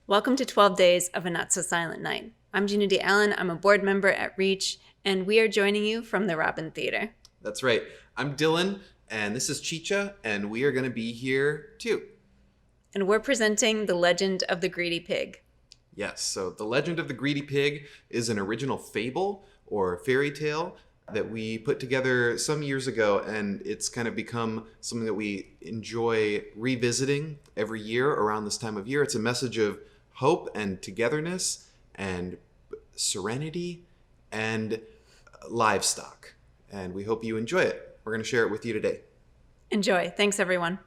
Welcome to 12 Days of a Not So Silent Night. I'm Gina D. Allen. I'm a board member at REACH, and we are joining you from the Robin Theater. That's right. I'm Dylan, and this is Chicha, and we are going to be here too. And we're presenting The Legend of the Greedy Pig. Yes, so The Legend of the Greedy Pig is an original fable or fairy tale that we put together some years ago, and it's kind of become something that we enjoy revisiting every year around this time of year. It's a message of hope and togetherness and serenity and livestock, and we hope you enjoy it. We're going to share it with you today. Enjoy. Thanks, everyone.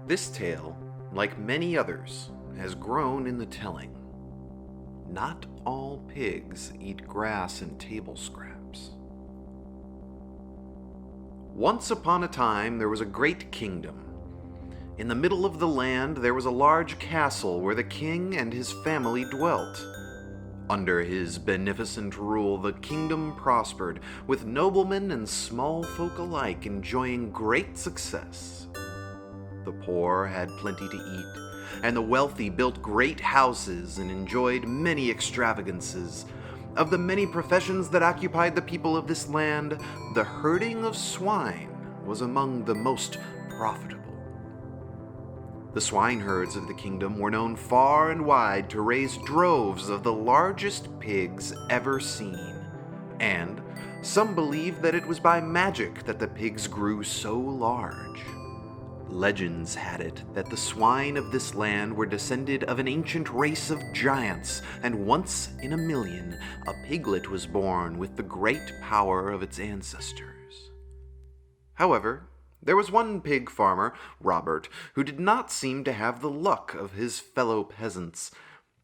This tale, like many others, has grown in the telling. Not all pigs eat grass and table scraps. Once upon a time, there was a great kingdom. In the middle of the land, there was a large castle where the king and his family dwelt. Under his beneficent rule, the kingdom prospered, with noblemen and small folk alike enjoying great success. The poor had plenty to eat, and the wealthy built great houses and enjoyed many extravagances. Of the many professions that occupied the people of this land, the herding of swine was among the most profitable. The swineherds of the kingdom were known far and wide to raise droves of the largest pigs ever seen, and some believed that it was by magic that the pigs grew so large. Legends had it that the swine of this land were descended of an ancient race of giants, and once in a million, a piglet was born with the great power of its ancestors. However, there was one pig farmer, Robert, who did not seem to have the luck of his fellow peasants.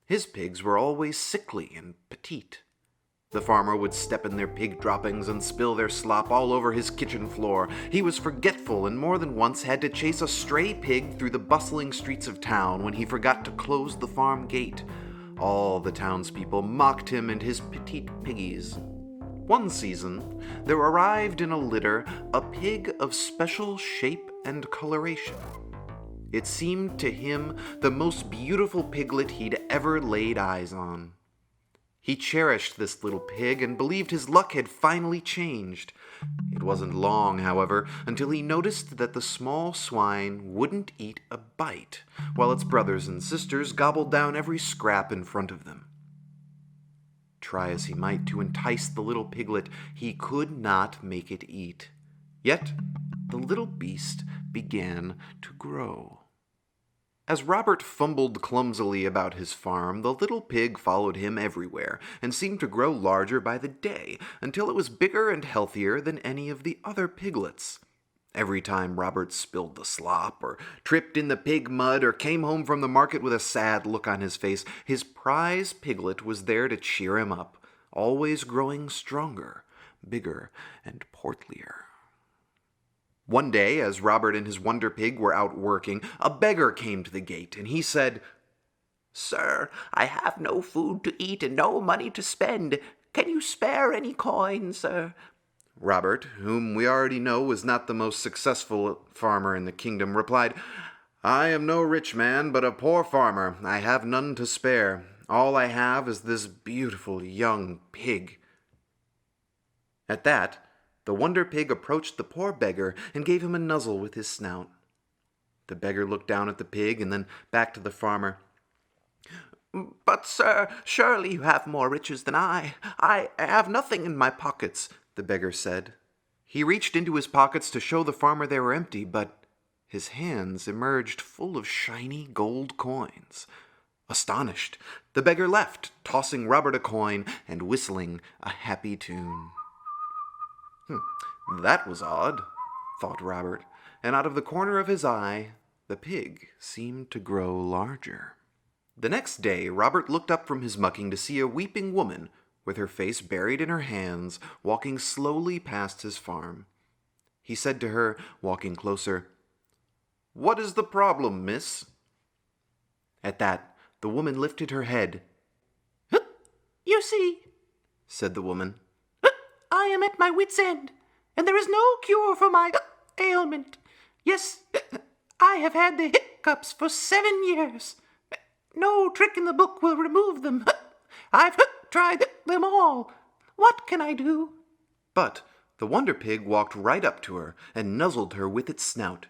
His pigs were always sickly and petite. The farmer would step in their pig droppings and spill their slop all over his kitchen floor. He was forgetful and more than once had to chase a stray pig through the bustling streets of town when he forgot to close the farm gate. All the townspeople mocked him and his petite piggies. One season, there arrived in a litter a pig of special shape and coloration. It seemed to him the most beautiful piglet he'd ever laid eyes on. He cherished this little pig and believed his luck had finally changed. It wasn't long, however, until he noticed that the small swine wouldn't eat a bite, while its brothers and sisters gobbled down every scrap in front of them. Try as he might to entice the little piglet, he could not make it eat. Yet the little beast began to grow. As Robert fumbled clumsily about his farm, the little pig followed him everywhere and seemed to grow larger by the day until it was bigger and healthier than any of the other piglets. Every time Robert spilled the slop or tripped in the pig mud or came home from the market with a sad look on his face, his prize piglet was there to cheer him up, always growing stronger, bigger, and portlier. One day, as Robert and his wonder pig were out working, a beggar came to the gate, and he said, "Sir, I have no food to eat and no money to spend. Can you spare any coin, sir?" Robert, whom we already know was not the most successful farmer in the kingdom, replied, "I am no rich man, but a poor farmer. I have none to spare. All I have is this beautiful young pig." At that, the wonder pig approached the poor beggar and gave him a nuzzle with his snout. The beggar looked down at the pig and then back to the farmer. "But, sir, surely you have more riches than I. I have nothing in my pockets," the beggar said. He reached into his pockets to show the farmer they were empty, but his hands emerged full of shiny gold coins. Astonished, the beggar left, tossing Robert a coin and whistling a happy tune. That was odd, thought Robert, and out of the corner of his eye, the pig seemed to grow larger. The next day, Robert looked up from his mucking to see a weeping woman, with her face buried in her hands, walking slowly past his farm. He said to her, walking closer, "What is the problem, miss?" At that, the woman lifted her head. "You see," said the woman, "I am at my wit's end, and there is no cure for my ailment. Yes, I have had the hiccups for 7 years. No trick in the book will remove them. I've tried them all. What can I do? But the Wonder Pig walked right up to her and nuzzled her with its snout.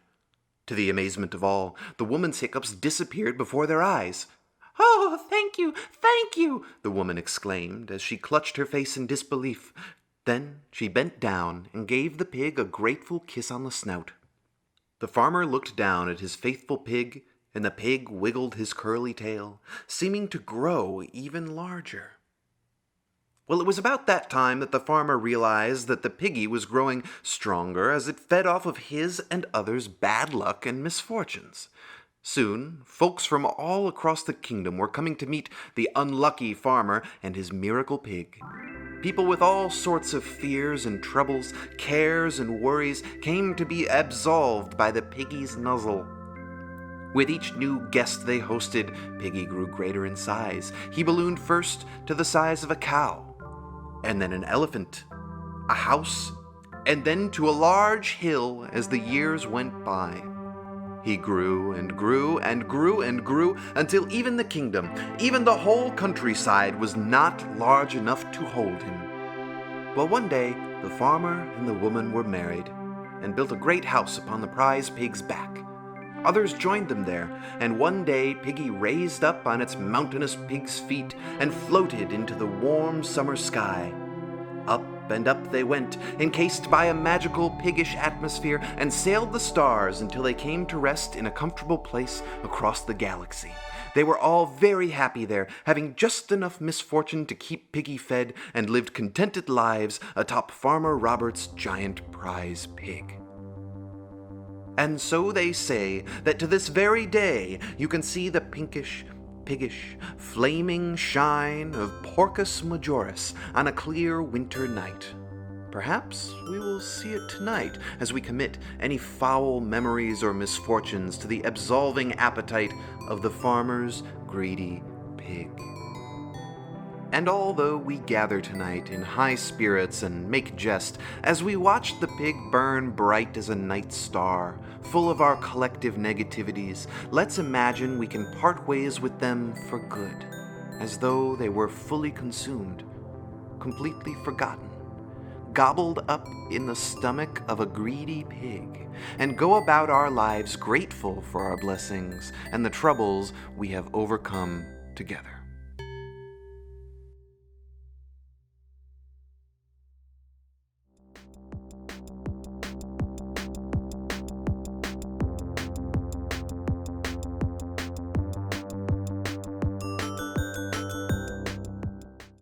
To the amazement of all, the woman's hiccups disappeared before their eyes. Oh, thank you, The woman exclaimed as she clutched her face in disbelief. Then she bent down and gave the pig a grateful kiss on the snout. The farmer looked down at his faithful pig, and the pig wiggled his curly tail, seeming to grow even larger. Well, it was about that time that the farmer realized that the piggy was growing stronger as it fed off of his and others' bad luck and misfortunes. Soon, folks from all across the kingdom were coming to meet the unlucky farmer and his miracle pig. People with all sorts of fears and troubles, cares and worries came to be absolved by the piggy's nuzzle. With each new guest they hosted, Piggy grew greater in size. He ballooned first to the size of a cow, and then an elephant, a house, and then to a large hill as the years went by. He grew and grew and grew and grew until even the kingdom, even the whole countryside, was not large enough to hold him. Well, one day, the farmer and the woman were married and built a great house upon the prize pig's back. Others joined them there, and one day Piggy raised up on its mountainous pig's feet and floated into the warm summer sky. Up and up they went, encased by a magical piggish atmosphere, and sailed the stars until they came to rest in a comfortable place across the galaxy. They were all very happy there, having just enough misfortune to keep Piggy fed, and lived contented lives atop Farmer Robert's giant prize pig. And so they say that to this very day you can see the pinkish, piggish, flaming shine of Porcus Majoris on a clear winter night. Perhaps we will see it tonight as we commit any foul memories or misfortunes to the absolving appetite of the farmer's greedy pig. And although we gather tonight in high spirits and make jest as we watch the pig burn bright as a night star, full of our collective negativities, let's imagine we can part ways with them for good, as though they were fully consumed, completely forgotten, gobbled up in the stomach of a greedy pig, and go about our lives grateful for our blessings and the troubles we have overcome together.